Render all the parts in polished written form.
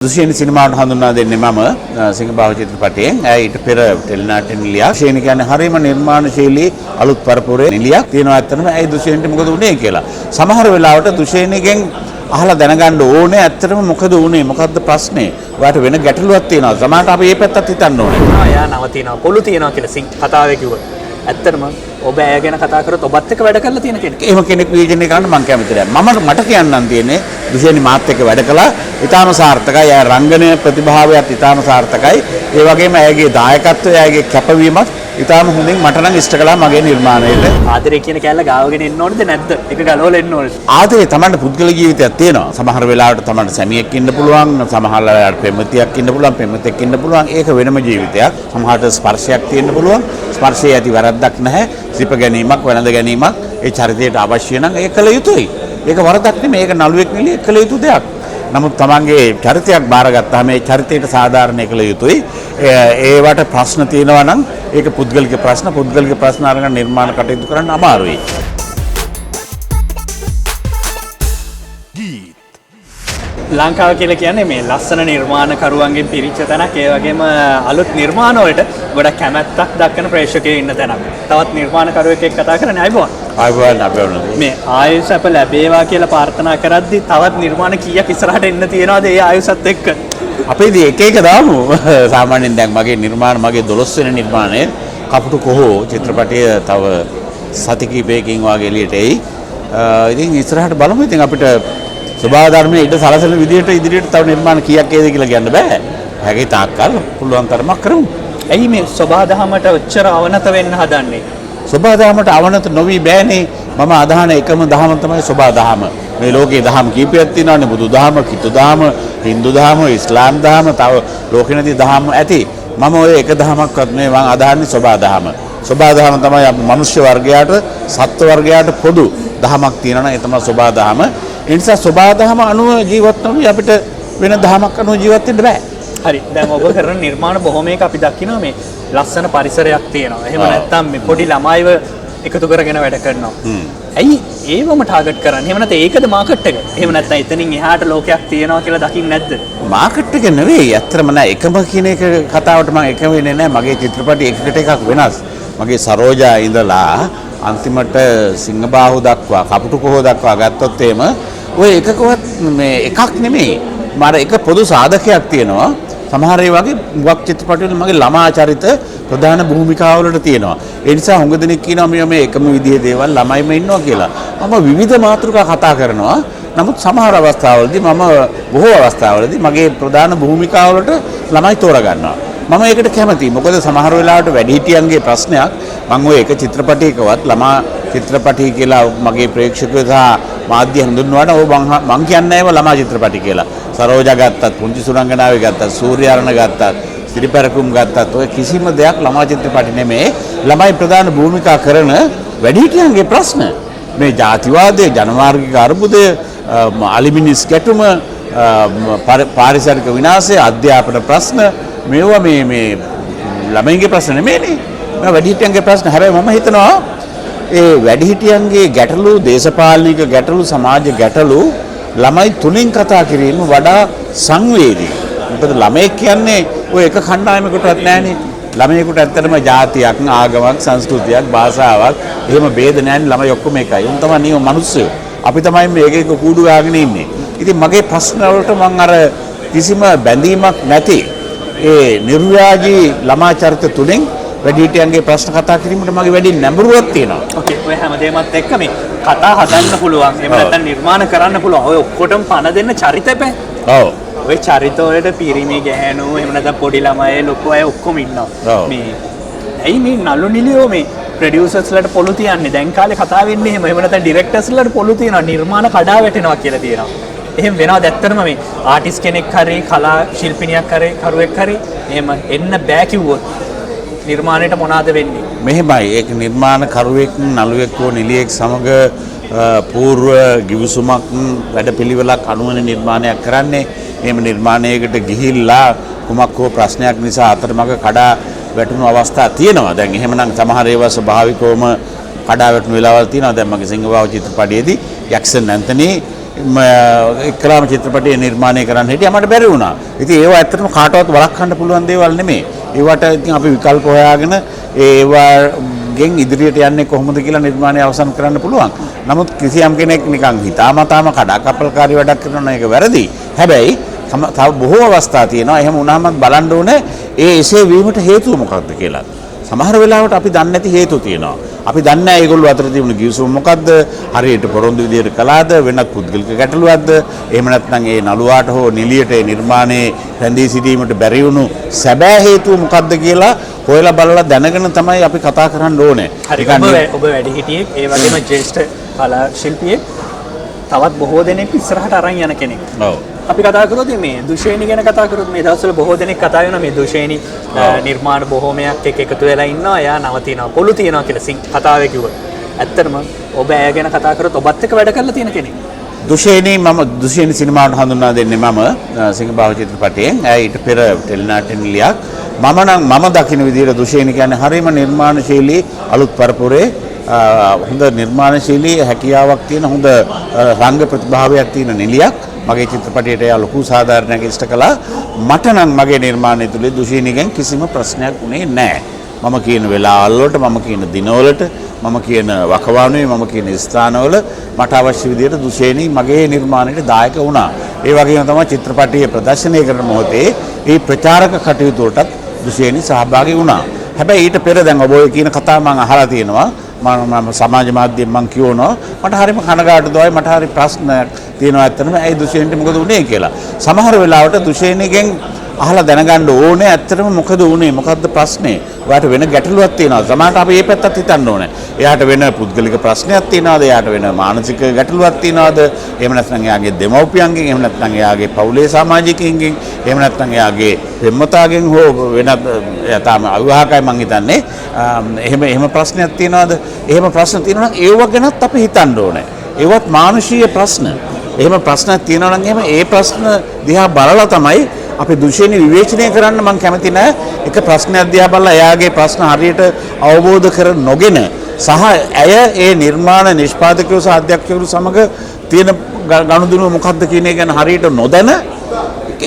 දුෂේන සිනමාවට හඳුන්වා දෙන්නේ මම සිංහබාහු චිත්‍රපටයෙන්. ඊට පෙර ටෙලිනාට්‍ය නිලියක්. දුෂේන කියන්නේ හරියම නිර්මාණශීලී අලුත් පරපුරේ නිලියක් තියෙනවා. ඇත්තටම ඒ දුෂේනට මොකද වුනේ කියලා. සමහර වෙලාවට දුෂේනගෙන් අහලා දැනගන්න ඕනේ ඇත්තටම මොකද වුනේ? මොකද්ද ප්‍රශ්නේ? ඔයාලට වෙන ගැටලුවක් තියෙනවා. සමහරට අපි මේ පැත්තත් හිතන්න ඕනේ. යා නව තියෙනවා. පොළු තියෙනවා කියලා කතාවේ කිව්වා. ඇත්තටම ඔබ ඇය ගැන කතා කරොත් ඔබත් එක්ක වැඩ කරලා තියෙන කෙනෙක්. එහෙම කෙනෙක් විජනය කරන්න මම කැමති නැහැ. මට කියන්නන් තියෙන්නේ දුෂේනි මාත් එක්ක වැඩ කළා. ඊටාම සාර්ථකයි. ඇය රංගන ප්‍රතිභාවයත් ඊටාම සාර්ථකයි. ඒ වගේම ඇයගේ දායකත්වය, ඇයගේ කැපවීමත් ඊටාම හොඳින් මට නම් ඉෂ්ට කළා මගේ නිර්මාණයට. ආදරේ කියන කැලල ගාවගෙන එන්න ඕනද නැද්ද? ඒක ගලවලා එන්න ඕනද? ආදරේ තමයි පුද්ගල ජීවිතයක් තියෙනවා. සමහර වෙලාවට තමයි සැමියෙක් ඉන්න පුළුවන්, සමහර වෙලාවට පෙම්වතියක් ඉන්න පුළුවන්, පෙම්වතෙක් ඉන්න පුළුවන්. ඒක වෙනම ජීවිතයක්. සමහරට ස්පර්ශයක් තියෙන්න පුළුවන්. ස්පර්ශයේ ඇති වැරද්දක් නැහැ. සිප ගැනීමක්, වෙනඳ ගැනීමක් ඒ චරිතයට අවශ්‍ය නම් ඒක කළ යුතුයි. ඒක වරදක් නෙමෙයි. ඒක නළුවෙක් නෙලී කළ යුතු දෙයක්. නමුත් තමන්ගේ චරිතයක් බාරගත්තාම මේ චරිතයට සාධාරණය කළ යුතුයි. ඒවට ප්‍රශ්න තියෙනවා නම් ඒක පුද්ගලික ප්‍රශ්න අරගෙන නිර්මාණ කටයුතු කරන්න අමාරුයි. ලංකාව කියලා කියන්නේ මේ ලස්සන නිර්මාණකරුවන්ගෙන් පිරිච්ච තැනක්. ඒ වගේම අලුත් නිර්මාණ වලට ගොඩක් කැමැත්තක් දක්වන ප්‍රේක්ෂකයෝ ඉන්න තැනක්. තවත් නිර්මාණකරුවෙක් එක්ක කතා කරන්නේ අයබෝන්. මේ ආයුෂ අප ලැබේවා කියලා ප්‍රාර්ථනා කරද්දී තවත් නිර්මාණ කීයක් ඉස්සරහට එන්න තියෙනවද ඒ ආයුෂත් එක්ක? අපේදී එක දාමු. සාමාන්‍යයෙන් දැන් මගේ 12 වෙනි නිර්මාණය කපුටු කොහෝ චිත්‍රපටය තව සති කිහිපයකින් වාගේ එළියට එයි. ඉතින් ඉස්සරහට බලමු. ඉතින් අපිට ස්වභාව ධර්මයේ ඉඩ සලසන විදිහට ඉදිරියට තව නිර්මාණ කීයක් එයිද කියලා කියන්න බෑ. හැකි තාක්කල් පුළුවන් තරමක් කරමු. ඇයි මේ ස්වභාව දහමට ඔච්චර අවනත වෙන්න හදන්නේ? ස්වභාව දහමට අවනත නොවි බෑනේ. මම අදහන එකම දහම තමයි ස්වභාව දහම. මේ ලෝකේ දහම් කීපයක් තියෙනවානේ. බුදු දහම, කිතු දහම, හින්දු දහම, ඉස්ලාම් දහම, තව ලෝකේ නැති දහම් ඇති. මම ඔය එක දහමක්වත් නෙවෙයි මම අදහන්නේ ස්වභාව දහම. ස්වභාව දහම තමයි මනුෂ්‍ය වර්ගයාට, සත්ත්ව වර්ගයාට පොදු දහමක් තියෙනවා. ඒ තමයි ස්වභාව දහම. ඒ නිසා ස්වභාව දහම අනුව ජීවත් වෙන්න අපිට වෙන දහමක් අනුව ජීවත් වෙන්න බෑ. හරි. දැන් ඔබ කරන නිර්මාණ බොහොමයක අපි දකිනවා මේ ලස්සන පරිසරයක් තියෙනවා. එහෙම නැත්නම් මේ පොඩි ළමයිව එකතු කරගෙන වැඩ කරනවා. ඇයි ඒවම ටාගට් කරන්නේ? එහෙම නැත්නම් ඒකද මාකට් එක? එහෙම නැත්නම් එතනින් එහාට ලෝකයක් තියෙනවා කියලා දකින්නේ නැද්ද? මාකට් එක නෙවෙයි. ඇත්තටම නෑ. එකම කියන එක කතාවට මම එකම වෙන්නේ නෑ. මගේ චිත්‍රපටි එකකට එකක් වෙනස්. මගේ සරෝජා ඉඳලා අන්තිමට සිංහබාහු දක්වා, කපුටු කොහොව දක්වා ගත්තොත් එහෙම ඔය එකකවත් මේ එකක් නෙමෙයි. මාර එක පොදු සාධකයක් තියෙනවා. සමහර ඒ වගේ මුවක් චිත්‍රපටවල මගේ ළමා චරිත ප්‍රධාන භූමිකාවලට තියෙනවා. ඒ නිසා හුඟ දෙනෙක් කියනවා මේ එකම විදිහේ දේවල් ළමයිම ඉන්නවා කියලා. මම විවිධ මාතෘකා කතා කරනවා. නමුත් සමහර අවස්ථාවලදී බොහෝ අවස්ථාවලදී මගේ ප්‍රධාන භූමිකාවලට ළමයි තෝරගන්නවා. මම ඒකට කැමතියි. මොකද සමහර වෙලාවට වැඩිහිටියන්ගේ ප්‍රශ්නයක් මම ওই එක චිත්‍රපටයකවත් ළමා චිත්‍රපටි කියලා මගේ ප්‍රේක්ෂකයෝ සහ මාධ්‍ය හඳුන්වනවා. මම කියන්නේ ඒව ළමා චිත්‍රපටි කියලා. සරෝජා ගත්තත්, පුංචි සුරංගනාවේ ගත්තත්, සූර්යාරණ ගත්තත්, සිරිපැරකුම් ගත්තත් ඔය කිසිම දෙයක් ළමා චිත්‍රපටි නෙමෙයි. ළමයි ප්‍රධාන භූමිකා කරන වැඩිහිටියන්ගේ ප්‍රශ්න. මේ ජාතිවාදය, ජනමාර්ගික අර්බුදය, අලිමිනිස් ගැටුම, පාරිසරික විනාශය, අධ්‍යාපන ප්‍රශ්න මේවා මේ ළමයින්ගේ ප්‍රශ්න නෙමෙයිනේ. මේ වැඩිහිටියන්ගේ ප්‍රශ්න. හැබැයි මම හිතනවා ඒ වැඩිහිටියන්ගේ ගැටලු, දේශපාලනික ගැටලු, සමාජ ගැටලු ළමයි තුලින් කතා කිරීම වඩා සංවේදී. මොකද ළමයි කියන්නේ ඔය එක කණ්ඩායමකටවත් නැහැනේ. ළමයෙකුට ඇත්තටම ජාතියක්, ආගමක්, සංස්කෘතියක්, භාෂාවක් එහෙම ભેද නැහැනේ. ළමයි ඔක්කොම එකයි. උන් තමයි නියම මිනිස්සු. අපි තමයි මේක එක කූඩු ගාගෙන ඉන්නේ. ඉතින් මගේ ප්‍රශ්න වලට මම අර කිසිම බැඳීමක් නැති ඒ නිර්ව්‍යාජී ළමා චරිත තුලින් වැඩිහිටියන්ගේ ප්‍රශ්න කතා කිරීමට මගේ වැඩි නැඹුරුවක් තියෙනවා. ඕකේ. ඔය හැමදේමත් එක්ක මේ කතා හදන්න පුළුවන්. එහෙම නැත්නම් නිර්මාණ කරන්න පුළුවන්. ඔය ඔක්කොටම පණ දෙන්න චරිත බෑ. ඔව්. ඔය චරිත වලට පිරිමි ගැහැණු එහෙම නැත්නම් පොඩි ළමයි ලොකු අය ඔක්කොම ඉන්නවා. මේ ඇයි මේ නළු නිලියෝ මේ ප්‍රොඩියුසර්ස්ලාට පොළු තියන්නේ? දැන් කාලේ කතා වෙන්නේ එහෙම. එහෙම නැත්නම් ඩිරෙක්ටර්ස්ලාට පොළු තියනවා. නිර්මාණ කඩා වැටෙනවා කියලා තියෙනවා. එහෙම වෙනවද ඇත්තටම මේ ආටිස්ට් කෙනෙක් හරි කලා ශිල්පිනියක් හරි කරුවෙක් හරි එහෙම එන්න බෑ කිව්වොත් නිර්මාණයට මොනවාද වෙන්නේ? මෙහෙමයි. ඒක නිර්මාණ කරුවෙක්, නළුවෙක් හෝ නිලියෙක් සමග පූර්ව ගිවිසුමක් වැඩපිළිවෙලක් අනුවන නිර්මාණයක් කරන්නේ. එහෙම නිර්මාණයකට ගිහිල්ලා කුමක් හෝ ප්‍රශ්නයක් නිසා අතරමඟ කඩා වැටුණු අවස්ථා තියෙනවා. දැන් එහෙමනම් සමහර ඒවා ස්වභාවිකවම කඩා වැටුණු වෙලාවල් තියෙනවා. දැන් මගේ සිංහබාහු චිත්‍රපටයේදී යක්ෂන් ඇන්තනි එක්කලාම චිත්‍රපටය නිර්මාණය කරන්න හිටියා මට බැරි වුණා. ඉතින් ඒව ඇත්තටම කාටවත් වළක්වන්න පුළුවන් දේවල් නෙමෙයි. ඒවට ඉතින් අපි විකල්ප හොයාගෙන ඒවගෙන් ඉදිරියට යන්නේ කොහොමද කියලා නිර්මාණය අවසන් කරන්න පුළුවන්. නමුත් කිසියම් කෙනෙක් නිකන් හිතාමතාම කඩාකප්පල්කාරී වැඩක් කරනවා ඒක වැරදි. හැබැයි තව බොහෝ අවස්ථා තියෙනවා. එහෙම වුණාම බලන්න ඕනේ ඒ එසේ වීමට හේතුව මොකක්ද කියලා. සමහර වෙලාවට අපි දන්නේ නැති හේතු තියෙනවා. අපි දන්නේ නැහැ ඒගොල්ලෝ අතර තිබුණ කිවිසුම මොකද්ද? හරියට පොරොන්දු විදියට කළාද? වෙනත් පුද්ගලික ගැටලුවක්ද? එහෙම නැත්නම් ඒ නළුවාට හෝ නිලියට ඒ නිර්මාණයේ රැඳී සිටීමට බැරි වුණු සැබෑ හේතුව මොකද්ද කියලා හොයලා බලලා දැනගෙන තමයි අපි කතා කරන්න ඕනේ. හරි ඔබ වැඩි හිටියෙක් ඒ වගේම ජ්‍යෙෂ්ඨ කලා ශිල්පියෙක් තවත් බොහෝ දෙනෙක් ඉස්සරහට අරන් යන කෙනෙක්. ඔව්. අපි කතා කරොත් මේ දුෂේනි ගැන කතා කරොත් මේ දවස්වල බොහෝ දෙනෙක් කතා වෙනවා මේ දුෂේනි නිර්මාණ බොහෝමයක් එක්ක එකතු වෙලා ඉන්නවා. එයා නවතිනවා පොළු තියනවා කියලා කතාවේ කිව්වා. ඇත්තටම ඔබ ඇය ගැන කතා කරොත් ඔබත් එක්ක වැඩ කරලා තියෙන කෙනෙක්. දුෂේනි සිනමාවට හඳුන්වා දෙන්නේ මම සිංහබාහු චිත්‍රපටයෙන්. ඇය ඊට පෙර ටෙලිනාට්‍ය නිලියක්. මම දකින විදිහට දුෂේනි කියන්නේ හරිම නිර්මාණශීලී අලුත් පරපුරේ හොඳ නිර්මාණශීලී හැකියාවක් තියෙන හොඳ රංග ප්‍රතිභාවයක් තියෙන නිලියක්. මගේ චිත්‍රපටයට එයා ලොකු සාධාරණයක් ඉෂ්ට කළා. මට නම් මගේ නිර්මාණය තුලේ දුෂේනිගෙන් කිසිම ප්‍රශ්නයක් වුණේ නැහැ. මම කියන වෙලාවල් වලට මම කියන දිනවලට මම කියන වකවානුවේ මම කියන ස්ථානවල මට අවශ්‍ය විදිහට දුෂේනි මගේ නිර්මාණයට දායක වුණා. ඒ වගේම තමයි චිත්‍රපටයේ ප්‍රදර්ශනය කරන මොහොතේ ඒ ප්‍රචාරක කටයුතු වලටත් දුෂේනි සහභාගී වුණා. හැබැයි ඊට පෙර දැන් ඔබ ඔය කියන කතාව මම අහලා තියෙනවා. මම සමාජ මාධ්‍යයෙන් මම කියවනවා මට හරිම කනගාටුයි මට හරි ප්‍රශ්නයක් තියෙනවා ඇත්තටම ඇයි දුෂේනිට මොකද වුනේ කියලා. සමහර වෙලාවට දුෂේනිගෙන් අහලා දැනගන්න ඕනේ ඇත්තටම මොකද වුනේ මොකද්ද ප්‍රශ්නේ. ඔයාට වෙන ගැටලුවක් තියෙනවා. සමහරට අපි මේ පැත්තත් හිතන්න ඕනේ. එයාට වෙන පුද්ගලික ප්‍රශ්නයක් තියෙනවද? එයාට වෙන මානසික ගැටලුවක් තියෙනවද? එහෙම නැත්නම් එයාගේ දෙමව්පියන්ගෙන් එහෙම නැත්නම් එයාගේ පවුලේ සමාජිකයින්ගෙන් එහෙම නැත්නම් එයාගේ පෙම්වතාගෙන් හෝ වෙනත් එයා තාම අවිවාහකයි මං හිතන්නේ. එහෙම ප්‍රශ්නයක් තියෙනවද? එහෙම ප්‍රශ්න තියෙනවා නම් ඒව ගැනත් අපි හිතන්න ඕනේ. ඒවත් මානුෂීය ප්‍රශ්න. එහෙම ප්‍රශ්නක් තියෙනවා නම් එහෙම ඒ ප්‍රශ්න දිහා බලලා තමයි අපි දුෂේනි විවේචනය කරන්න මම කැමති නැහැ. එක ප්‍රශ්නයක් දිහා බලලා එයාගේ ප්‍රශ්න හරියට අවබෝධ කර නොගෙන සහ ඇය ඒ නිර්මාණ නිෂ්පාදකයෝ සහ අධ්‍යක්ෂකවරු සමග තියෙන ගනුදෙනුව මොකක්ද කියන එක ගැන හරියට නොදැන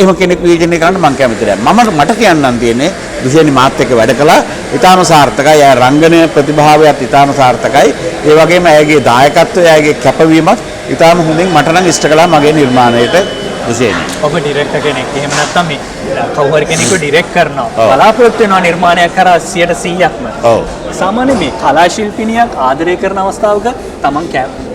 එහෙම කෙනෙක් විවේචනය කරන්න මම කැමති නැහැ. මට කියන්නම් තියෙන්නේ දුෂේනි මාත් එක්ක වැඩ කළා. ඊටාම සාර්ථකයි. ඇය රංගන ප්‍රතිභාවයත් ඊටාම සාර්ථකයි. ඒ වගේම ඇයගේ දායකත්වය ඇයගේ කැපවීමත් ඊටාම හොඳින් මට නම් ඉෂ්ට කළා මගේ නිර්මාණයට. දුෂේනි ඔබ ඩිරෙක්ටර් කෙනෙක්. එහෙම නැත්නම් මේ කවුරු කෙනෙක්ව ඩිරෙක්ට් කරනවා. බලාපොරොත්තු වෙනවා නිර්මාණයක් කරා 100%ක්ම. ඔව්. සාමාන්‍ය මේ කලා ශිල්පිනියක් ආදරය කරන අවස්ථාවක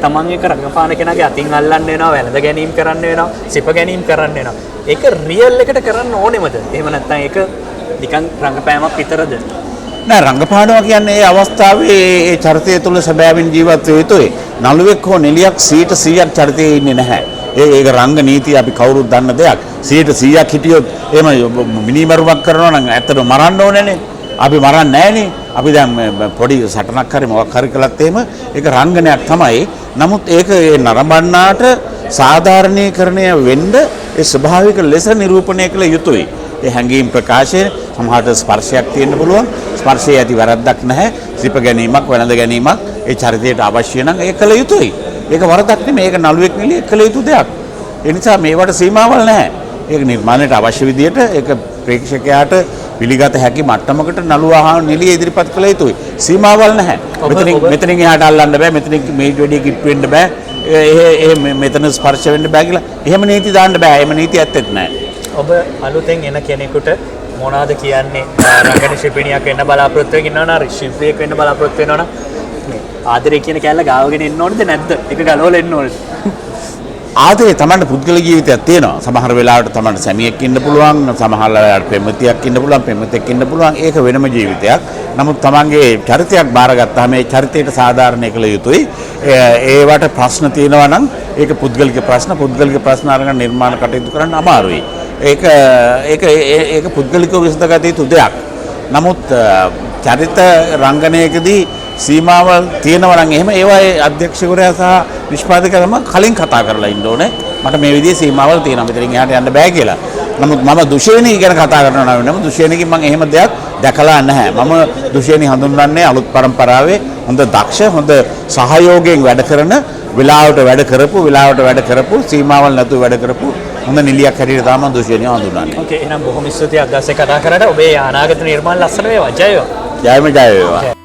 තමන් එක රඟපාන කෙනාගේ අතින් අල්ලන්න වෙනවා, වැළඳ ගැනීම කරන්න වෙනවා, සිප ගැනීම කරන්න වෙනවා. ඒක රියල් එකට කරන්න ඕනෙමද? එහෙම නැත්නම් ඒක නිකන් රඟපෑමක් විතරද? නෑ රංගපානවා කියන්නේ ඒ අවස්ථාවේ ඒ චරිතය තුළ සැබෑවින් ජීවත් වෙ යුතුයි. නළුවෙක් හෝ නිලියක් 100% චරිතයේ ඉන්නේ නැහැ. ඒක රංග නීතිය අපි කවුරුත් දන්න දෙයක්. 100% හිටියොත් එහෙම මිනිමරුවක් කරනවා නම් ඇත්තටම මරන්න ඕනේනේ. අපි මරන්නේ නැහනේ. අපි දැන් පොඩි සටනක් හරි මොකක් හරි කළත් එහෙම ඒක රංගනයක් තමයි. නමුත් ඒක ඒ නරඹන්නාට සාධාරණීකරණය වෙන්න ඒ ස්වභාවික ලෙස නිරූපණය කළ යුතුයි. ඒ හැඟීම් ප්‍රකාශය සමහරට ස්පර්ශයක් තියෙන්න පුළුවන්. ස්පර්ශයේ ඇති වැරද්දක් නැහැ. සිප ගැනීමක් වෙනද ගැනීමක් ඒ චරිතයට අවශ්‍ය නම් ඒක කළ යුතුයි. ඒක වරදක් නෙමෙයි. ඒක නළුවෙක් නෙලිය කළ යුතු දෙයක්. ඒ නිසා මේවට සීමාවල් නැහැ. ඒක නිර්මාණයට අවශ්‍ය විදියට ඒක ප්‍රේක්ෂකයාට පිළිගත හැකි මට්ටමකට නළුවා නිලිය ඉදිරිපත් කළ යුතුයි. සීමාවල් නැහැ. මෙතනින් එහාට අල්ලන්න බෑ. මෙතනින් මේ වැඩි කිප් වෙන්න බෑ. මෙතන ස්පර්ශ වෙන්න බෑ කියලා. එහෙම නීති දාන්න බෑ. එහෙම නීති ඇත්තෙත් නැහැ. ඔබ අලුතෙන් එන කෙනෙකුට මොනවද කියන්නේ? රංගන ශිල්පිනියක් වෙන්න බලාපොරොත්තු වෙනවා නම් ශිල්පියෙක් වෙන්න බලාපොරොත්තු වෙනවා නම් මේ ආදරය කියන කැලල ගාවගෙන එන්න ඕනද නැද්ද? ඒක ගලවලා එන්න ඕනද? ආදරේ තමන්ට පුද්ගල ජීවිතයක් තියෙනවා. සමහර වෙලාවට තමන්ට සැමියෙක් ඉන්න පුළුවන්, සමහර වෙලාවට පෙම්වතියක් ඉන්න පුළුවන්, පෙම්වතෙක් ඉන්න පුළුවන්. ඒක වෙනම ජීවිතයක්. නමුත් තමන්ගේ චරිතයක් බාරගත්තාම ඒ චරිතයට සාධාරණය කළ යුතුයි. ඒවට ප්‍රශ්න තියෙනවා නම් ඒක පුද්ගලික ප්‍රශ්න අරගෙන නිර්මාණ කටයුතු කරන්න අමාරුයි. ඒක පුද්ගලිකව විසඳගත යුතු දෙයක්. නමුත් චරිත රංගනයකදී සීමාවල් තියෙනවා නම් එහෙම ඒවා අධ්‍යක්ෂකවරයා සහ නිෂ්පාදකයම කලින් කතා කරලා ඉන්න ඕනේ. මට මේ විදිහේ සීමාවල් තියෙනවා. මෙතනින් එහාට යන්න බෑ කියලා. නමුත් මම දුෂේනි ගැන කතා කරනවා නම් දුෂේනිගෙන් මම එහෙම දෙයක් දැකලා නැහැ. මම දුෂේනි හඳුන්වන්නේ අලුත් පරම්පරාවේ හොඳ දක්ෂ හොඳ සහයෝගයෙන් වැඩ කරන වෙලාවට වැඩ කරපු සීමාවල් නැතුව වැඩ කරපු හොඳ නිලියක් හැටියට තමයි දුෂ්‍යනිය හඳුන්වන්නේ. ඕකේ එහෙනම් බොහොම ස්තුතියි අද දැසේ කතා කරලා ඔබේ අනාගත නිර්මාණ ලස්සන වේවා. ජය වේවා. ජයම ජය වේවා.